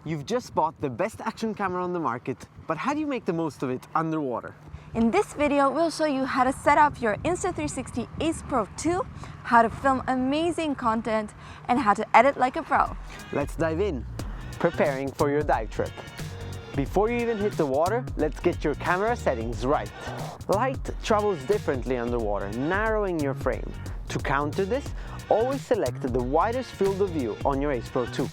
You've just bought the best action camera on the market, but how do you make the most of it underwater? In this video, we'll show you how to set up your Insta360 AcePro 2, how to film amazing content, and how to edit like a pro. Let's dive in. Preparing for your dive trip. Before you even hit the water, let's get your camera settings right. Light travels differently underwater, narrowing your frame. To counter this, always select the widest field of view on your AcePro 2.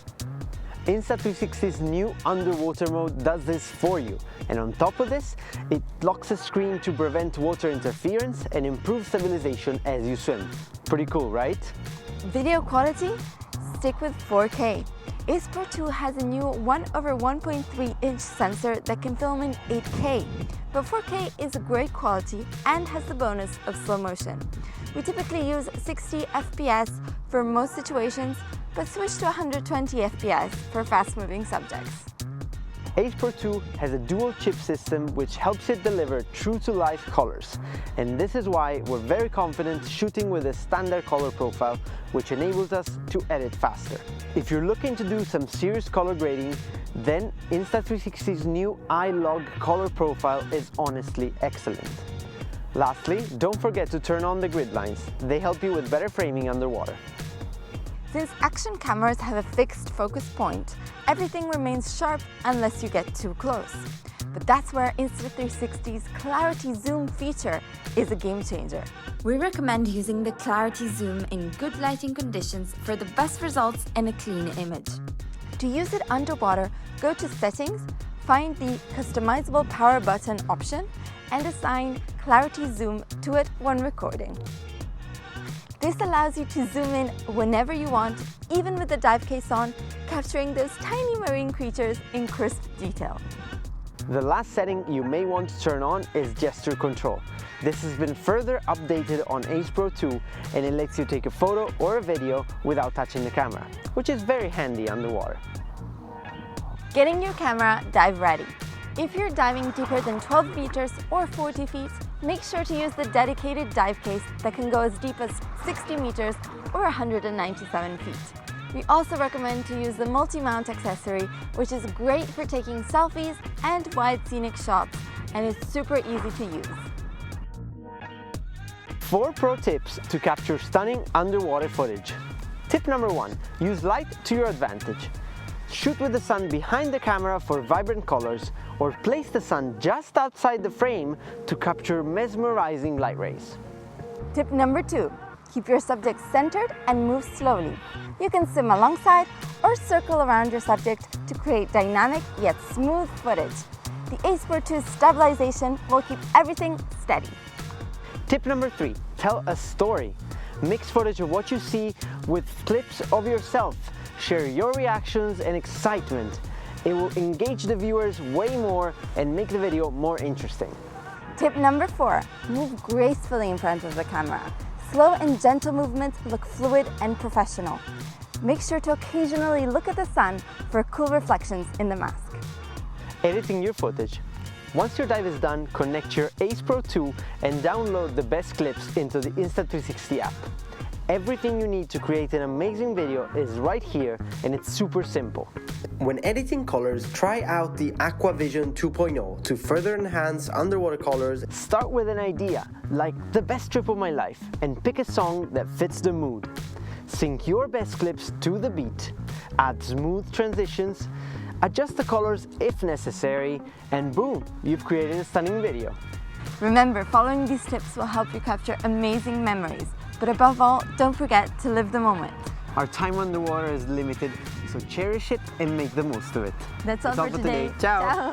Insta360's new underwater mode does this for you, and on top of this, it locks the screen to prevent water interference and improve stabilization as you swim. Pretty cool, right? Video quality? Stick with 4K. AcePro 2 has a new 1/1.3-inch sensor that can film in 8K, but 4K is a great quality and has the bonus of slow motion. We typically use 60 FPS for most situations, but switch to 120 FPS for fast-moving subjects. AcePro 2 has a dual chip system which helps it deliver true-to-life colors, and this is why we're very confident shooting with a standard color profile, which enables us to edit faster. If you're looking to do some serious color grading, then Insta360's new iLog color profile is honestly excellent. Lastly, don't forget to turn on the grid lines. They help you with better framing underwater. Since action cameras have a fixed focus point, everything remains sharp unless you get too close. But that's where Insta360's Clarity Zoom feature is a game changer. We recommend using the Clarity Zoom in good lighting conditions for the best results and a clean image. To use it underwater, go to Settings, find the Customizable Power Button option, and assign Clarity Zoom to it when recording. This allows you to zoom in whenever you want, even with the dive case on, capturing those tiny marine creatures in crisp detail. The last setting you may want to turn on is gesture control. This has been further updated on AcePro 2, and it lets you take a photo or a video without touching the camera, which is very handy underwater. Getting your camera dive ready. If you're diving deeper than 12 meters or 40 feet, make sure to use the dedicated dive case that can go as deep as 60 meters or 197 feet. We also recommend to use the multi-mount accessory, which is great for taking selfies and wide scenic shots, and is super easy to use. 4 pro tips to capture stunning underwater footage. Tip number 1, use light to your advantage. Shoot with the sun behind the camera for vibrant colors, or place the sun just outside the frame to capture mesmerizing light rays. Tip number 2, keep your subject centered and move slowly. You can swim alongside or circle around your subject to create dynamic yet smooth footage. The AcePro 2's stabilization will keep everything steady. Tip number 3, tell a story. Mix footage of what you see with clips of yourself. Share your reactions and excitement. It will engage the viewers way more and make the video more interesting. Tip number 4, move gracefully in front of the camera. Slow and gentle movements look fluid and professional. Make sure to occasionally look at the sun for cool reflections in the mask. Editing your footage. Once your dive is done, connect your AcePro 2 and download the best clips into the Insta360 app. Everything you need to create an amazing video is right here, and it's super simple. When editing colors, try out the Aquavision 2.0 to further enhance underwater colors. Start with an idea, like the best trip of my life, and pick a song that fits the mood. Sync your best clips to the beat, add smooth transitions, adjust the colors if necessary, and boom, you've created a stunning video. Remember, following these tips will help you capture amazing memories. But above all, don't forget to live the moment. Our time underwater is limited, so cherish it and make the most of it. That's all for today. Ciao! Ciao.